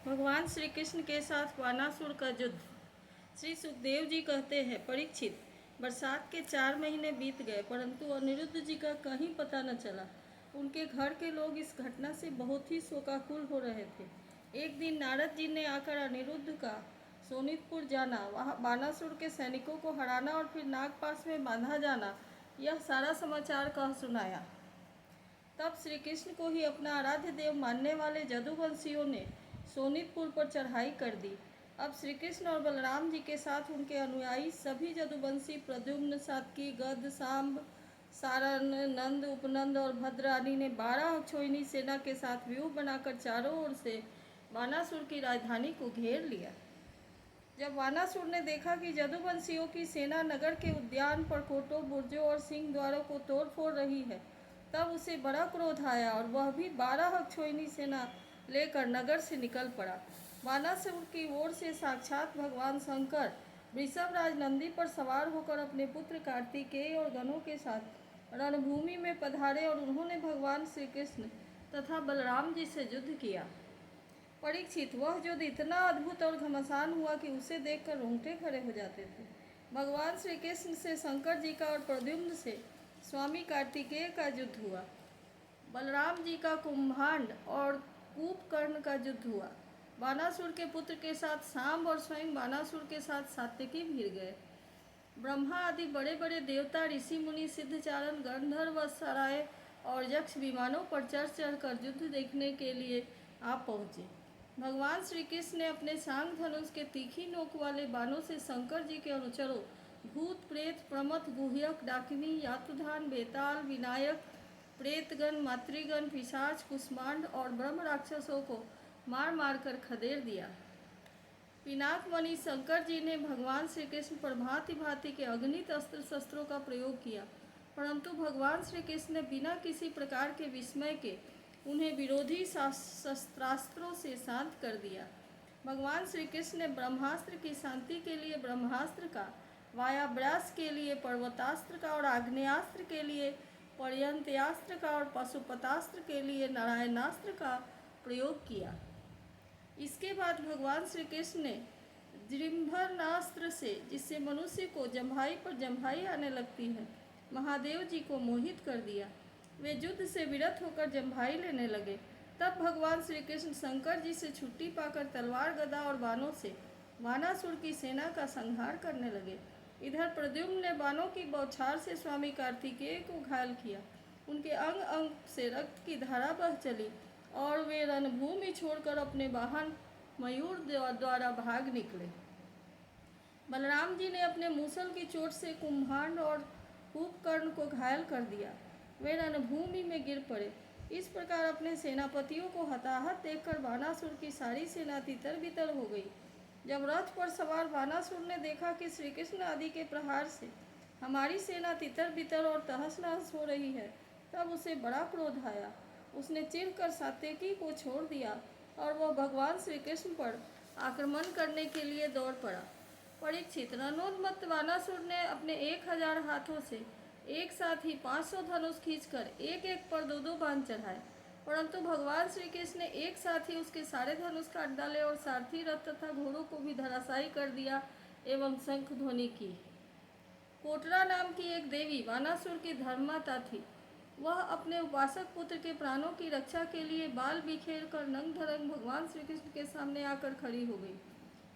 भगवान श्री कृष्ण के साथ वानासुर का युद्ध। श्री सुखदेव जी कहते हैं, परीक्षित, बरसात के 4 महीने बीत गए परंतु अनिरुद्ध जी का कहीं पता न चला। उनके घर के लोग इस घटना से बहुत ही शोकाकुल हो रहे थे। एक दिन नारद जी ने आकर अनिरुद्ध का सोनितपुर जाना, वहाँ बानासुर के सैनिकों को हराना और फिर नागपाश में बांधा जाना, यह सारा समाचार कह सुनाया। तब श्री कृष्ण को ही अपना आराध्य देव मानने वाले जदुवंशियों ने सोनितपुर पर चढ़ाई कर दी। अब श्री कृष्ण और बलराम जी के साथ उनके अनुयायी सभी जदुवंशी प्रद्युम्न, सात्की, गद, सांब, सारण, नंद, उपनंद और भद्रानी ने 12 अक्षोहिणी सेना के साथ व्यूह बनाकर चारों ओर से बानासुर की राजधानी को घेर लिया। जब बानासुर ने देखा कि जदुवंशियों की सेना नगर के उद्यान, परकोटों, बुर्जों और सिंह द्वारों को तोड़ फोड़ रही है, तब उसे बड़ा क्रोध आया और वह भी 12 अक्षोहिणी सेना लेकर नगर से निकल पड़ा। बानासुर की ओर से साक्षात भगवान शंकर वृषभराज नंदी पर सवार होकर अपने पुत्र कार्तिकेय और गणों के साथ रणभूमि में पधारे और उन्होंने भगवान श्री कृष्ण तथा बलराम जी से युद्ध किया। परीक्षित, वह युद्ध इतना अद्भुत और घमासान हुआ कि उसे देखकर रोंगटे खड़े हो जाते थे। भगवान श्री कृष्ण से शंकर जी का और प्रद्युम्न से स्वामी कार्तिकेय का युद्ध हुआ। बलराम जी का कुंभांड और कूपकर्ण का युद्ध हुआ। बानासुर के पुत्र के साथ सांब और स्वयं बानासुर के साथ सात्यकी भिड़ गए। ब्रह्मा आदि बड़े बड़े देवता, ऋषि मुनि, सिद्धचारण, गंधर्व, सराय और यक्ष विमानों पर चढ़ चढ़कर युद्ध देखने के लिए आ पहुँचे। भगवान श्री कृष्ण ने अपने सांग धनुष के तीखी नोक वाले बाणों से शंकर जी के अनुचरों भूत, प्रेत, प्रमथ, गुह्यक, डाकिनी, यातुधान, बेताल, विनायक, प्रेतगण, मातृगण, पिशाच, कुष्मांड और ब्रह्म राक्षसों को मार मार कर खदेड़ दिया। पिनाक मणि शंकर जी ने भगवान श्री कृष्ण पर भांति भांति के अगणित अस्त्र शस्त्रों का प्रयोग किया, परंतु भगवान श्री कृष्ण ने बिना किसी प्रकार के विस्मय के उन्हें विरोधी शस्त्रास्त्रों से शांत कर दिया। भगवान श्री कृष्ण ने ब्रह्मास्त्र की शांति के लिए ब्रह्मास्त्र का, वायाव्यास के लिए पर्वतास्त्र का और आग्नेयास्त्र के लिए पर्यंत्यास्त्र का और पशुपतास्त्र के लिए नारायणास्त्र का प्रयोग किया। इसके बाद भगवान श्री कृष्ण ने जृंभरणास्त्र से, जिससे मनुष्य को जम्भाई पर जम्भाई आने लगती है, महादेव जी को मोहित कर दिया। वे युद्ध से विरत होकर जम्भाई लेने लगे। तब भगवान श्री कृष्ण शंकर जी से छुट्टी पाकर तलवार, गदा और बाणों से बानासुर की सेना का संहार करने लगे। इधर प्रद्युम्न ने बाणों की बौछार से स्वामी कार्तिकेय को घायल किया। उनके अंग अंग से रक्त की धारा बह चली और वे रणभूमि छोड़कर अपने वाहन मयूर द्वारा भाग निकले। बलराम जी ने अपने मूसल की चोट से कुंभांड और कूपकर्ण को घायल कर दिया। वे रणभूमि में गिर पड़े। इस प्रकार अपने सेनापतियों को हताहत देखकर बानासुर की सारी सेना तितर बितर हो गई। जब रथ पर सवार बानासुर ने देखा कि श्री कृष्ण आदि के प्रहार से हमारी सेना तितर बितर और तहस नहस हो रही है, तब उसे बड़ा क्रोध आया। उसने चिढ़कर सात्यकी को छोड़ दिया और वह भगवान श्री कृष्ण पर आक्रमण करने के लिए दौड़ पड़ा। परीक्षित, रणोन्मत्त बानासुर ने अपने 1000 हाथों से एक साथ ही 500 धनुष खींचकर एक एक पर 2-2 बाण चढ़ाए, परंतु भगवान श्री कृष्ण ने एक साथ ही उसके सारे धनुष काट डाले और सारथी, रथ तथा घोड़ों को भी धराशायी कर दिया एवं शंख ध्वनि की। कोटरा नाम की एक देवी बानासुर की धर्ममाता थी। वह अपने उपासक पुत्र के प्राणों की रक्षा के लिए बाल बिखेर कर नंग धड़ंग भगवान श्री कृष्ण के सामने आकर खड़ी हो गई।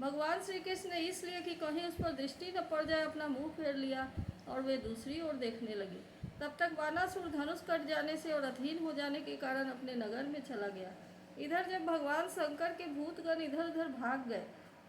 भगवान श्री कृष्ण ने इसलिए कि कहीं उस पर दृष्टि न पड़ जाए अपना मुंह फेर लिया और वे दूसरी ओर देखने लगे। तब तक बानासुर धनुष कट जाने से और अधीन हो जाने के कारण अपने नगर में चला गया। इधर जब भगवान शंकर के भूतगण इधर उधर भाग गए,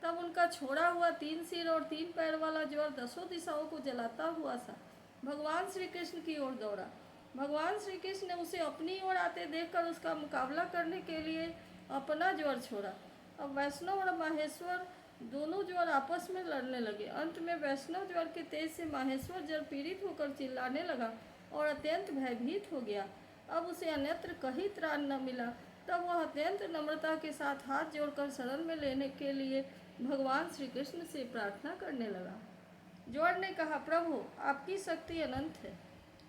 तब उनका छोड़ा हुआ 3 सिर और 3 पैर वाला ज्वर 10 दिशाओं को जलाता हुआ सा भगवान श्री कृष्ण की ओर दौड़ा। भगवान श्री कृष्ण ने उसे अपनी ओर आते देखकर उसका मुकाबला करने के लिए अपना ज्वर छोड़ा। अब वैष्णव और माहेश्वर दोनों ज्वर आपस में लड़ने लगे। अंत में वैष्णव ज्वर के तेज से माहेश्वर जल पीड़ित होकर चिल्लाने लगा और अत्यंत भयभीत हो गया। अब उसे अन्यत्र कहीं त्राण न मिला। तब वह अत्यंत नम्रता के साथ हाथ जोड़कर शरण में लेने के लिए भगवान श्री कृष्ण से प्रार्थना करने लगा। ज्वर ने कहा, प्रभु, आपकी शक्ति अनंत है।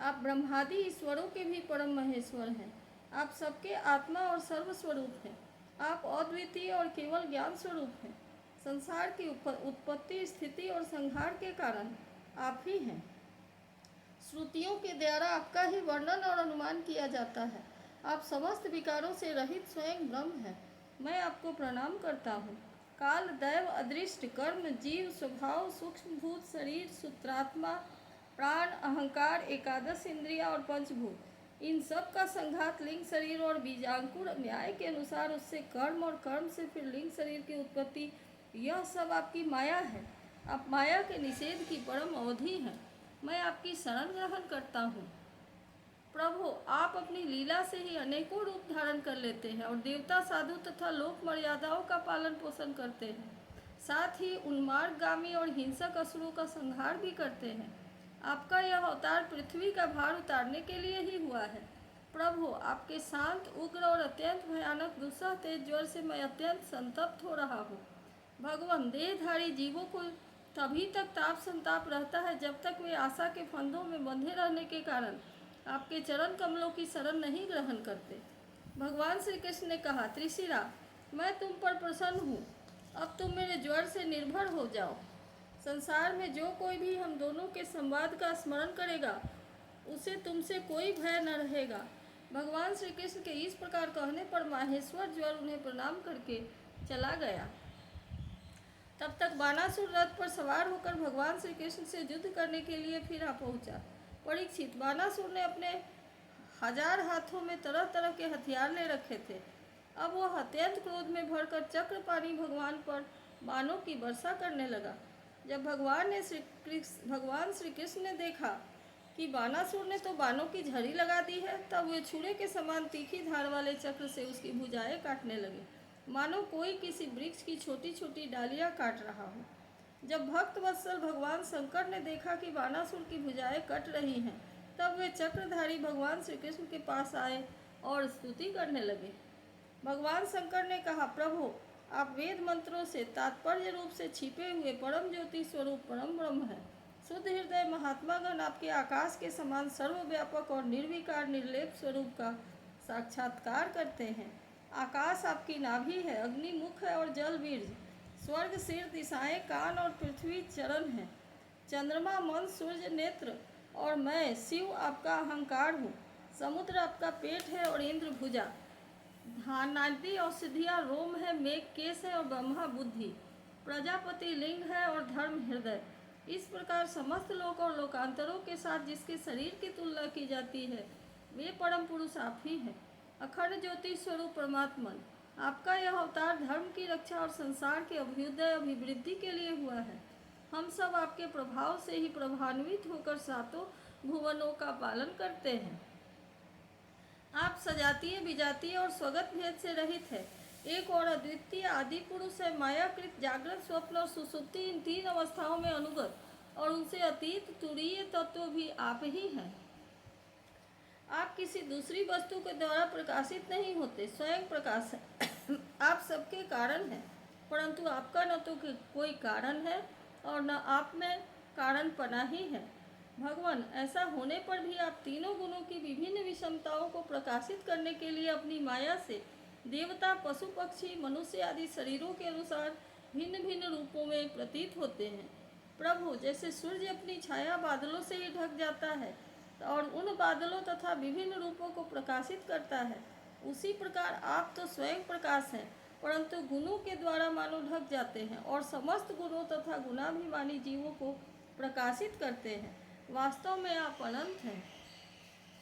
आप ब्रह्मादि ईश्वरों के भी परम महेश्वर हैं। आप सबके आत्मा और सर्वस्वरूप हैं। आप अद्वितीय और केवल ज्ञान स्वरूप हैं। संसार की उत्पत्ति, स्थिति और संहार के कारण आप ही हैं। श्रुतियों के द्वारा आपका ही वर्णन और अनुमान किया जाता है। आप समस्त विकारों से रहित स्वयं ब्रह्म हैं। मैं आपको प्रणाम करता हूँ। काल, दैव, अदृष्ट, कर्म, जीव, स्वभाव, सूक्ष्म भूत, शरीर, सूत्रात्मा, प्राण, अहंकार, एकादश इंद्रिया और पंचभूत, इन सब का संघात लिंग शरीर और बीजांकुर न्याय के अनुसार उससे कर्म और कर्म से फिर लिंग शरीर की उत्पत्ति, यह सब आपकी माया है। आप माया के निषेध की परम अवधि हैं। मैं आपकी शरण ग्रहण करता हूँ। प्रभु, आप अपनी लीला से ही अनेकों रूप धारण कर लेते हैं और देवता, साधु तथा लोक मर्यादाओं का पालन पोषण करते हैं। साथ ही उन्मार्गगामी और हिंसक असुरों का संहार भी करते हैं। आपका यह अवतार पृथ्वी का भार उतारने के लिए ही हुआ है। प्रभु, आपके शांत, उग्र और अत्यंत भयानक दुस्सह तेज ज्वर से मैं अत्यंत संतप्त हो रहा हूँ। भगवान, देहधारी जीवों को तभी तक ताप संताप रहता है जब तक वे आशा के फंदों में बंधे रहने के कारण आपके चरण कमलों की शरण नहीं ग्रहण करते। भगवान श्री कृष्ण ने कहा, त्रिशिरा, मैं तुम पर प्रसन्न हूँ। अब तुम मेरे ज्वर से निर्भर हो जाओ। संसार में जो कोई भी हम दोनों के संवाद का स्मरण करेगा उसे तुमसे कोई भय न रहेगा। भगवान श्री कृष्ण के इस प्रकार कहने पर माहेश्वर ज्वर उन्हें प्रणाम करके चला गया। तब तक बानासुर रथ पर सवार होकर भगवान श्री कृष्ण से युद्ध करने के लिए फिर आ पहुंचा। परीक्षित, बानासुर ने अपने 1000 हाथों में तरह तरह के हथियार ले रखे थे। अब वह अत्यंत क्रोध में भरकर चक्रपाणी भगवान पर बाणों की वर्षा करने लगा। जब भगवान श्री कृष्ण ने देखा कि बानासुर ने तो बाणों की झड़ी लगा दी है, तब वे छुरे के समान तीखी धार वाले चक्र से उसकी भुजाएं काटने लगे, मानो कोई किसी वृक्ष की छोटी छोटी डालियां काट रहा हो। जब भक्त वत्सल भगवान शंकर ने देखा कि बानासुर की भुजाएं कट रही हैं, तब वे चक्रधारी भगवान श्री कृष्ण के पास आए और स्तुति करने लगे। भगवान शंकर ने कहा, प्रभु, आप वेद मंत्रों से तात्पर्य रूप से छिपे हुए परम ज्योति स्वरूप परम ब्रह्म हैं। शुद्ध हृदय महात्मागण आपके आकाश के समान सर्वव्यापक और निर्विकार निर्लेप स्वरूप का साक्षात्कार करते हैं। आकाश आपकी नाभि है, अग्नि मुख है और जल बीज, स्वर्ग सिर, दिशाएं कान और पृथ्वी चरण है, चंद्रमा मन, सूर्य नेत्र और मैं शिव आपका अहंकार हूँ। समुद्र आपका पेट है और इंद्र भुजा, धानादि औषधियाँ रोम है, मेघ केश है और ब्रह्मा बुद्धि, प्रजापति लिंग है और धर्म हृदय। इस प्रकार समस्त लोक और लोकांतरों के साथ जिसके शरीर की तुलना की जाती है, वे परम पुरुष आप ही हैं। अखंड ज्योति स्वरूप परमात्मन, आपका यह अवतार धर्म की रक्षा और संसार के अभ्युदय अभिवृद्धि के लिए हुआ है। हम सब आपके प्रभाव से ही प्रभान्वित होकर सातों भुवनों का पालन करते हैं। आप सजातीय, विजातीय और स्वगत भेद से रहित है। एक और अद्वितीय आदि पुरुष है। मायाकृत जागृत, स्वप्न और सुसुप्ति, इन 3 अवस्थाओं में अनुगत और उनसे अतीत तुरीय तत्व भी आप ही हैं। आप किसी दूसरी वस्तु के द्वारा प्रकाशित नहीं होते, स्वयं प्रकाश है। आप सबके कारण हैं, परंतु आपका न तो कोई कारण है और न आप में कारणपना ही है। भगवान, ऐसा होने पर भी आप तीनों गुणों की विभिन्न विषमताओं को प्रकाशित करने के लिए अपनी माया से देवता, पशु, पक्षी, मनुष्य आदि शरीरों के अनुसार भिन्न भिन्न रूपों में प्रतीत होते हैं। प्रभु, जैसे सूर्य अपनी छाया बादलों से ही ढक जाता है और उन बादलों तथा विभिन्न रूपों को प्रकाशित करता है, उसी प्रकार आप तो स्वयं प्रकाश हैं, परंतु गुणों के द्वारा मानो ढक जाते हैं और समस्त गुणों तथा गुणाभिमानी जीवों को प्रकाशित करते हैं। वास्तव में आप अनंत हैं।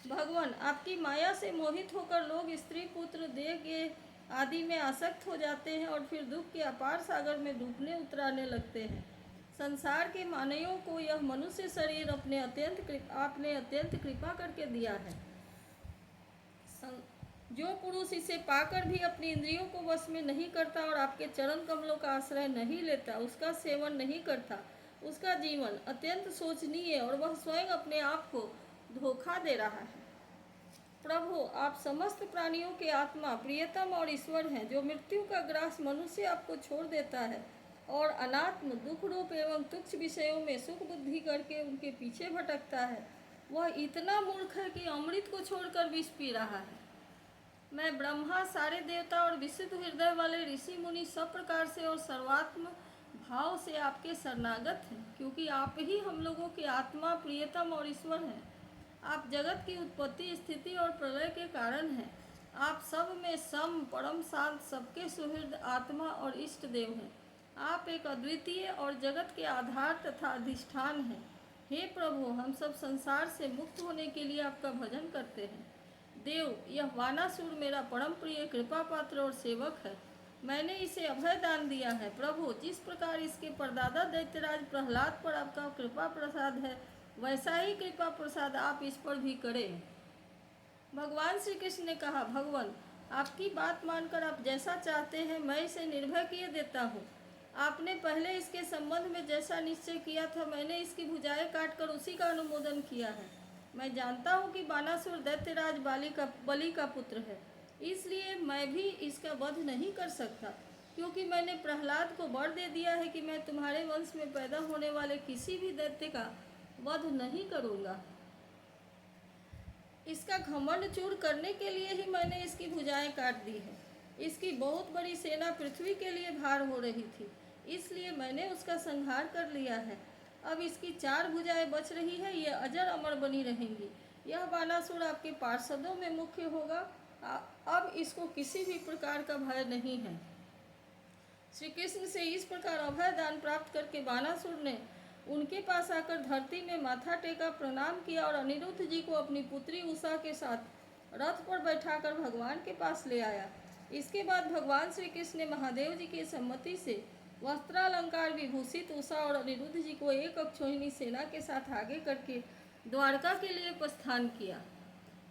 भगवान, आपकी माया से मोहित होकर लोग स्त्री, पुत्र, देह के आदि में आसक्त हो जाते हैं और फिर दुख के अपार सागर में डूबने उतराने लगते हैं। संसार के मानवों को यह मनुष्य शरीर आपने अत्यंत कृपा करके दिया है। जो पुरुष इसे पाकर भी अपनी इंद्रियों को वश में नहीं करता और आपके चरण कमलों का आश्रय नहीं लेता, उसका सेवन नहीं करता, उसका जीवन अत्यंत शोचनीय है और वह स्वयं अपने आप को धोखा दे रहा है। प्रभु, आप समस्त प्राणियों के आत्मा, प्रियतम और ईश्वर हैं। जो मृत्यु का ग्रास मनुष्य आपको छोड़ देता है और अनात्म, दुख रूप एवं तुच्छ विषयों में सुख बुद्धि करके उनके पीछे भटकता है, वह इतना मूर्ख है कि अमृत को छोड़कर विष पी रहा है। मैं ब्रह्मा, सारे देवता और विशुद्ध हृदय वाले ऋषि मुनि सब प्रकार से और सर्वात्म भाव से आपके शरणागत हैं, क्योंकि आप ही हम लोगों की आत्मा, प्रियतम और ईश्वर हैं। आप जगत की उत्पत्ति, स्थिति और प्रलय के कारण हैं। आप सब में सम, परम शांत, सबके सुहृद आत्मा और इष्ट देव हैं। आप एक अद्वितीय और जगत के आधार तथा अधिष्ठान हैं। हे प्रभु, हम सब संसार से मुक्त होने के लिए आपका भजन करते हैं। देव, यह वानासुर मेरा परम प्रिय, कृपा पात्र और सेवक है। मैंने इसे अभय दान दिया है। प्रभु, जिस प्रकार इसके परदादा दैत्यराज प्रहलाद पर आपका कृपा प्रसाद है, वैसा ही कृपा प्रसाद आप इस पर भी करें। भगवान श्री कृष्ण ने कहा, भगवान, आपकी बात मानकर आप जैसा चाहते हैं मैं इसे निर्भय किए देता हूँ। आपने पहले इसके संबंध में जैसा निश्चय किया था, मैंने इसकी भुजाएं काटकर उसी का अनुमोदन किया है। मैं जानता हूँ कि बानासुर दैत्यराज बलि का पुत्र है, इसलिए मैं भी इसका वध नहीं कर सकता, क्योंकि मैंने प्रहलाद को वर दे दिया है कि मैं तुम्हारे वंश में पैदा होने वाले किसी भी दैत्य का वध नहीं करूँगा। इसका घमंड चूर करने के लिए ही मैंने इसकी भुजाएं काट दी है। इसकी बहुत बड़ी सेना पृथ्वी के लिए भार हो रही थी, इसलिए मैंने उसका संहार कर लिया है। अब इसकी 4 भुजाएं बच रही है, ये अजर अमर बनी रहेंगी। यह बानासुर आपके पार्षदों में मुख्य होगा। अब इसको किसी भी प्रकार का भय नहीं है। श्री कृष्ण से इस प्रकार अभय दान प्राप्त करके बानासुर ने उनके पास आकर धरती में माथा टेका, प्रणाम किया और अनिरुद्ध जी को अपनी पुत्री उषा के साथ रथ पर बैठाकर भगवान के पास ले आया। इसके बाद भगवान श्री कृष्ण ने महादेव जी की सम्मति से वस्त्रालंकार विभूषित उषा और अनिरुद्ध जी को एक अक्षोहिणी सेना के साथ आगे करके द्वारका के लिए प्रस्थान किया।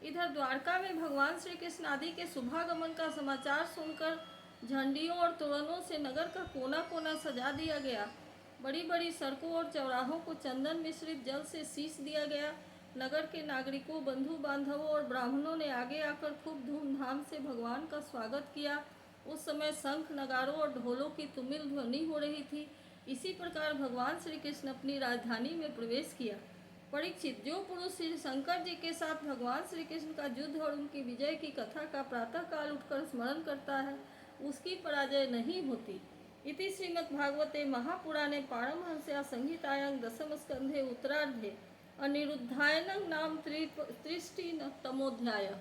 इधर द्वारका में भगवान श्री कृष्ण आदि के शुभागमन का समाचार सुनकर झंडियों और तोरणों से नगर का कोना कोना सजा दिया गया। बड़ी बड़ी सड़कों और चौराहों को चंदन मिश्रित जल से सींच दिया गया। नगर के नागरिकों, बंधु बांधवों और ब्राह्मणों ने आगे आकर खूब धूमधाम से भगवान का स्वागत किया। उस समय शंख, नगारों और ढोलों की तुमिल ध्वनि हो रही थी। इसी प्रकार भगवान श्री कृष्ण अपनी राजधानी में प्रवेश किया। परीक्षित, जो पुरुष श्री शंकर जी के साथ भगवान श्री कृष्ण का युद्ध और उनकी विजय की कथा का प्रातःकाल उठकर स्मरण करता है, उसकी पराजय नहीं होती। इति श्रीमद्भागवते महापुराणे पारमहंस्यां संहितायां दशम स्कंधे उत्तरार्धे अनिरुद्धायनं नाम 33 तमोध्याय।